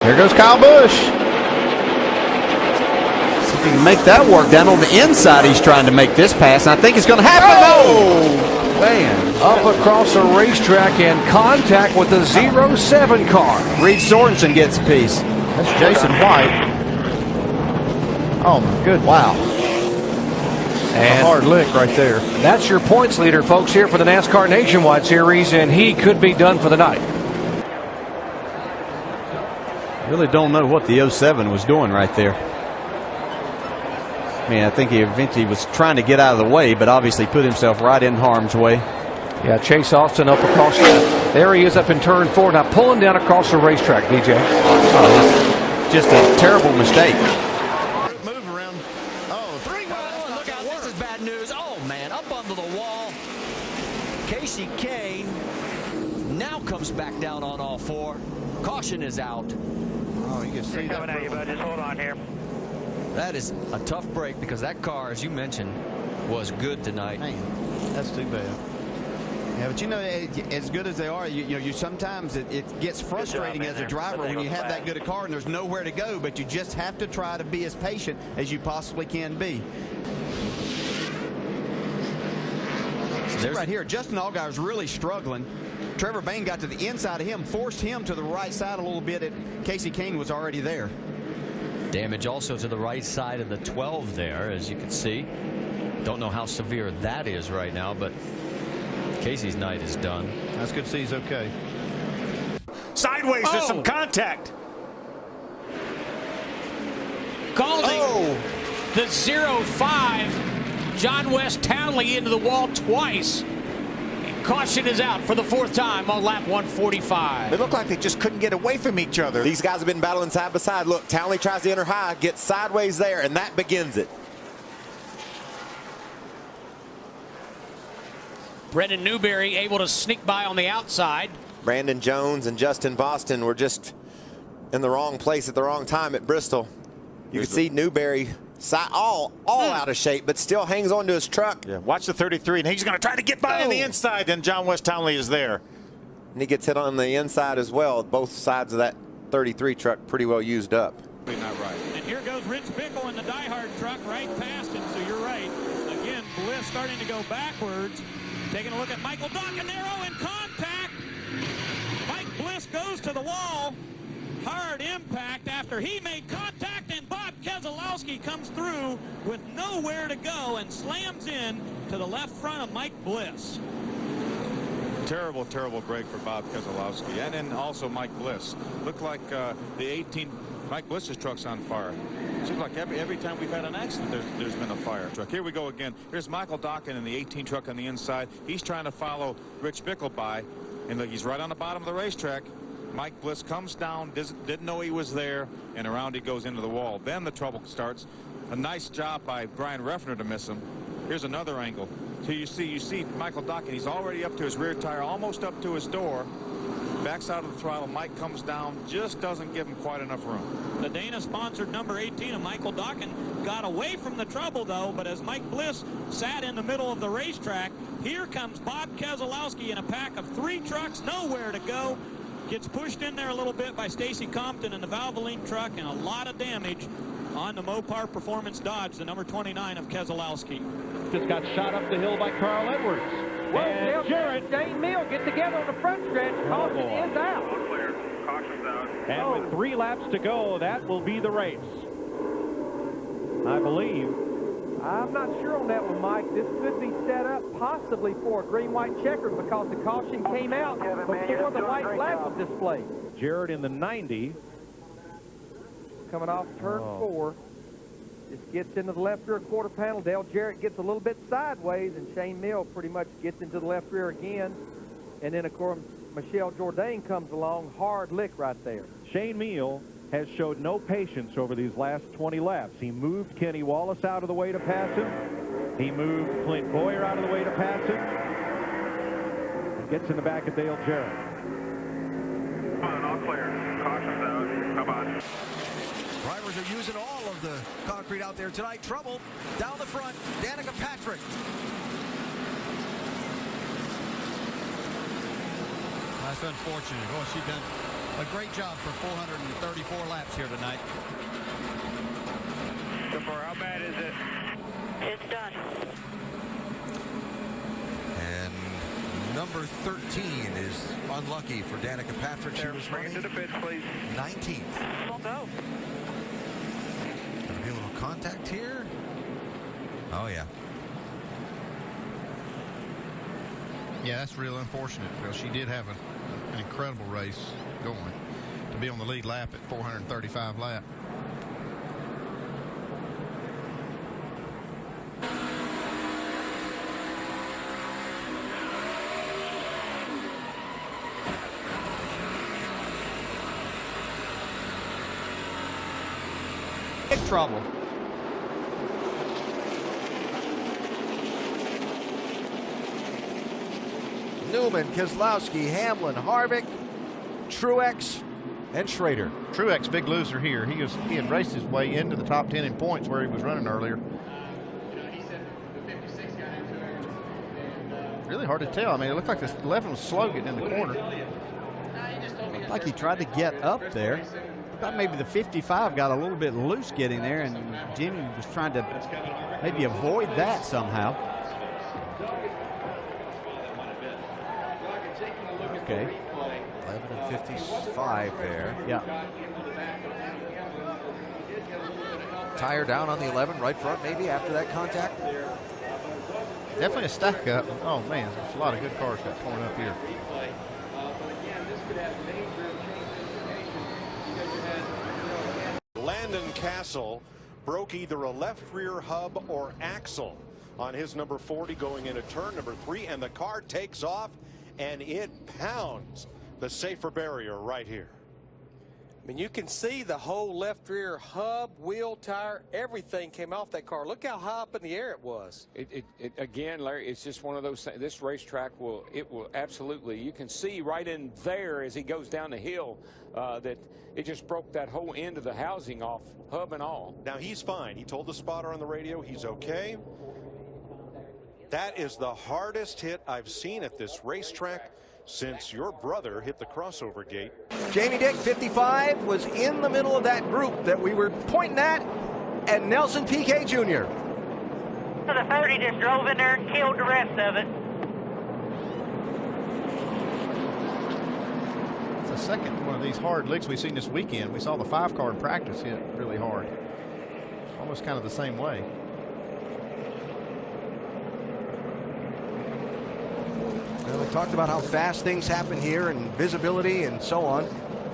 There goes Kyle Busch. See if he can make that work. Down on the inside, he's trying to make this pass, and I think it's going to happen. Oh, man. Up across the racetrack and contact with the 07 car. Reed Sorensen gets a piece. That's Jason White. Oh, my good. Wow. And a hard lick right there. That's your points leader, folks, here for the NASCAR Nationwide Series, and he could be done for the night. Really don't know what the 07 was doing right there. I mean, I think he eventually was trying to get out of the way, but obviously put himself right in harm's way. Yeah, Chase Austin up across there he is up in turn 4. Now pulling down across the racetrack, DJ. Oh, just a terrible mistake. Move around. Oh, 3-1. Look out, this is bad news. Oh, man, up under the wall. Casey Kane now comes back down on all 4. Caution is out. Oh, you can see that. Coming at you, bud. Just hold on here. That is a tough break because that car, as you mentioned, was good tonight. Man, that's too bad. Yeah, but you know, as good as they are, you sometimes it gets frustrating as a driver when you have that good a car and there's nowhere to go, but you just have to try to be as patient as you possibly can be. So right here, Justin Allgaier's really struggling. Trevor Bayne got to the inside of him, forced him to the right side a little bit. Casey Kane was already there. Damage also to the right side of the 12 there, as you can see. Don't know how severe that is right now, but Casey's night is done. That's good to see he's okay. Sideways, there's some contact. Golding, the 05, John West Townley into the wall twice. And caution is out for the 4th time on lap 145. They look like they just couldn't get away from each other. These guys have been battling side by side. Look, Townley tries to enter high, gets sideways there, and that begins it. Brendan Newberry able to sneak by on the outside. Brandon Jones and Justin Boston were just in the wrong place at the wrong time at Bristol. You can see Newberry all out of shape, but still hangs on to his truck. Yeah, watch the 33, and he's going to try to get by on the inside, and John West Townley is there. And he gets hit on the inside as well. Both sides of that 33 truck pretty well used up. Not right. And here goes Rich Bickle in the diehard truck right past him, so you're right. Again, Bliss starting to go backwards. Taking a look at Michael Dockenaro in contact. Mike Bliss goes to the wall. Hard impact after he made contact, and Bob Keselowski comes through with nowhere to go and slams in to the left front of Mike Bliss. Terrible, terrible break for Bob Keselowski, and then also Mike Bliss. Looked like the 18, Mike Bliss's truck's on fire. Seems like every time we've had an accident, there's been a fire truck. Here we go again. Here's Michael Docken in the 18 truck on the inside. He's trying to follow Rich Bickle by, and look, he's right on the bottom of the racetrack. Mike Bliss comes down, didn't know he was there, and around he goes into the wall. Then the trouble starts. A nice job by Brian Reffner to miss him. Here's another angle. So you see Michael Docken. He's already up to his rear tire, almost up to his door. Backs out of the throttle. Mike comes down, just doesn't give him quite enough room. The Dana-sponsored number 18 of Michael Docken got away from the trouble, though, but as Mike Bliss sat in the middle of the racetrack, here comes Bob Keselowski in a pack of 3 trucks, nowhere to go. Gets pushed in there a little bit by Stacy Compton in the Valvoline truck, and a lot of damage on the Mopar Performance Dodge, the number 29 of Keselowski. Just got shot up the hill by Carl Edwards. Well, Jarrett, Dane Mill get together on the front stretch. Caution is out. Clear. Caution's out. And with 3 laps to go, that will be the race, I believe. I'm not sure on that one, Mike. This could be set up possibly for a green-white checker because the caution came out before the white flag was displayed. Jarrett in the 90. Coming off turn 4. Just gets into the left rear quarter panel. Dale Jarrett gets a little bit sideways, and Shane Mill pretty much gets into the left rear again. And then, of course, Michelle Jourdain comes along. Hard lick right there. Shane Mill has showed no patience over these last 20 laps. He moved Kenny Wallace out of the way to pass him. He moved Clint Boyer out of the way to pass him. And gets in the back of Dale Jarrett. All clear. Caution's out. Come on. Drivers are using all of the concrete out there tonight. Trouble down the front. Danica Patrick. That's unfortunate. Oh, she done A great job for 434 laps here tonight. So far, how bad is it? It's done. And number 13 is unlucky for Danica Patrick. She was running to the pits, please. 19th. We'll go. Gonna be a little contact here. Oh, yeah. Yeah, that's real unfortunate because she did have an incredible race going to be on the lead lap at 435 lap. Big trouble. Newman, Keselowski, Hamlin, Harvick, Truex, and Schrader. Truex, big loser here. He had raced his way into the top 10 in points where he was running earlier. Really hard to tell. I mean, it looked like the 11 was slow getting in the corner. Looked like he tried to get up there. Thought maybe the 55 got a little bit loose getting there, and Jimmy was trying to maybe avoid that somehow. Okay. 11 and 55 there. Yeah. Tire down on the 11 right front maybe after that contact. Definitely a stack up. Oh man, there's a lot of good cars got torn up here. Landon Castle broke either a left rear hub or axle on his number 40 going into turn number 3, and the car takes off and it pounds the safer barrier right here. I mean, you can see the whole left rear hub, wheel, tire, everything came off that car. Look how high up in the air it was. Again, Larry, it's just one of those things. This racetrack will absolutely, you can see right in there as he goes down the hill that it just broke that whole end of the housing off, hub and all. Now he's fine. He told the spotter on the radio he's okay. That is the hardest hit I've seen at this racetrack since your brother hit the crossover gate. Jamie Dick, 55, was in the middle of that group that we were pointing at, and Nelson Piquet Jr. So the 30 just drove in there and killed the rest of it. It's the second one of these hard licks we've seen this weekend. We saw the 5-car in practice hit really hard. Almost kind of the same way. Well, we talked about how fast things happen here and visibility and so on.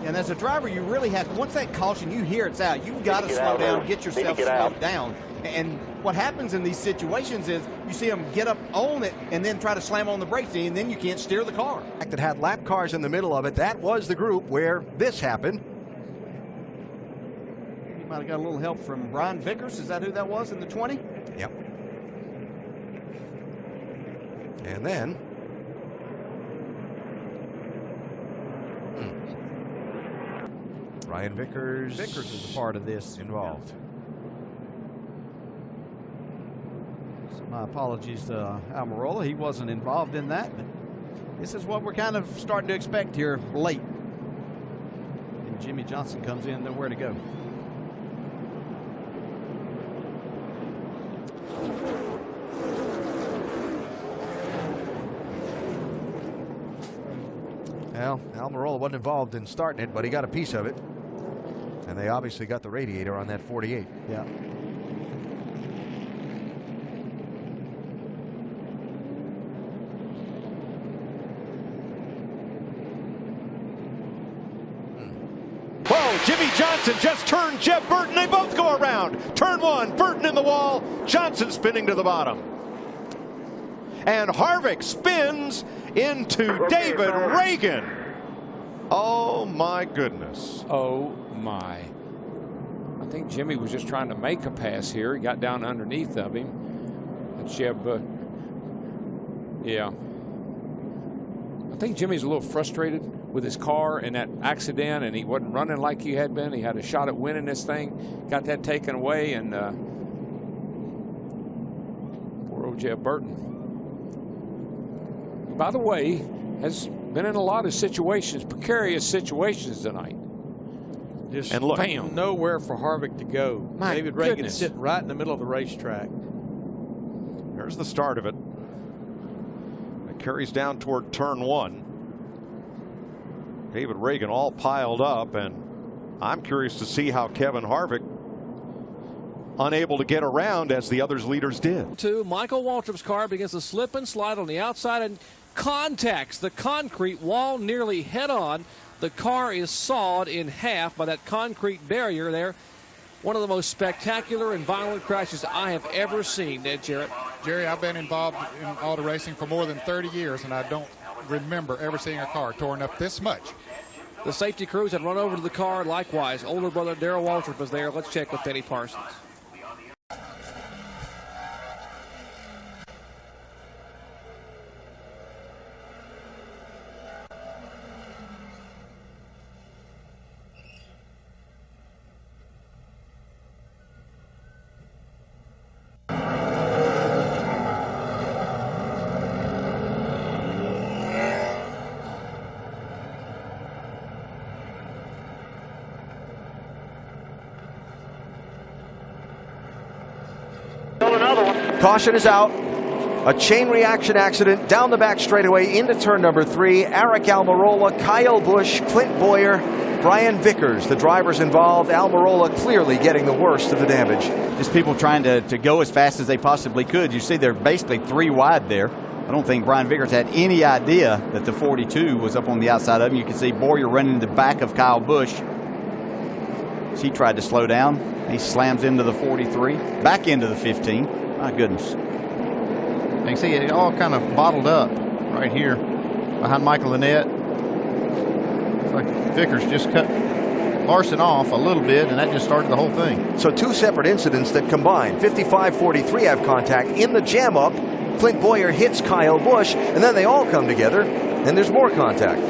And as a driver, you really have, once that caution, you hear it's out, you've got to slow down, get yourself slowed down. And what happens in these situations is you see them get up on it and then try to slam on the brakes, and then you can't steer the car. That had lap cars in the middle of it. That was the group where this happened. You might have got a little help from Brian Vickers. Is that who that was in the 20? Yep. And then Ryan Vickers is a part of this. Involved. So my apologies to Almirola. He wasn't involved in that, but this is what we're kind of starting to expect here late. And Jimmy Johnson comes in, nowhere to go. Well, Almirola wasn't involved in starting it, but he got a piece of it. And they obviously got the radiator on that 48. Yeah. Whoa, Jimmy Johnson just turned Jeff Burton. They both go around. Turn 1, Burton in the wall, Johnson spinning to the bottom. And Harvick spins into David Reagan. Oh my goodness. Oh my. I think Jimmy was just trying to make a pass here. He got down underneath of him. Yeah. I think Jimmy's a little frustrated with his car and that accident, and he wasn't running like he had been. He had a shot at winning this thing, got that taken away, and poor old Jeff Burton. By the way, has Been in a lot of situations, precarious situations tonight. Just And look. bam. Nowhere for Harvick to go. My David Reagan goodness. sitting right in the middle of the racetrack. There's the start of it. It carries down toward turn 1. David Reagan all piled up, and I'm curious to see how Kevin Harvick, unable to get around as the others leaders did. Michael Waltrip's car begins to slip and slide on the outside and contacts the concrete wall nearly head on. The car is sawed in half by that concrete barrier there. One of the most spectacular and violent crashes I have ever seen, Ed Jarrett. Jerry, I've been involved in auto racing for more than 30 years, and I don't remember ever seeing a car torn up this much. The safety crews had run over to the car. Likewise, older brother Darrell Waltrip was there. Let's check with Denny Parsons. Caution is out. A chain reaction accident down the back straightaway into turn number 3. Eric Almirola, Kyle Busch, Clint Boyer, Brian Vickers, the drivers involved. Almirola clearly getting the worst of the damage. Just people trying to go as fast as they possibly could. You see they're basically 3 wide there. I don't think Brian Vickers had any idea that the 42 was up on the outside of him. You can see Boyer running the back of Kyle Busch. He tried to slow down. He slams into the 43, back into the 15. My goodness. You can see it all kind of bottled up right here behind Michael Lynette. It's like Vickers just cut Larson off a little bit, and that just started the whole thing. So 2 separate incidents that combine. 55-43 have contact in the jam up. Clint Boyer hits Kyle Busch, and then they all come together, and there's more contact.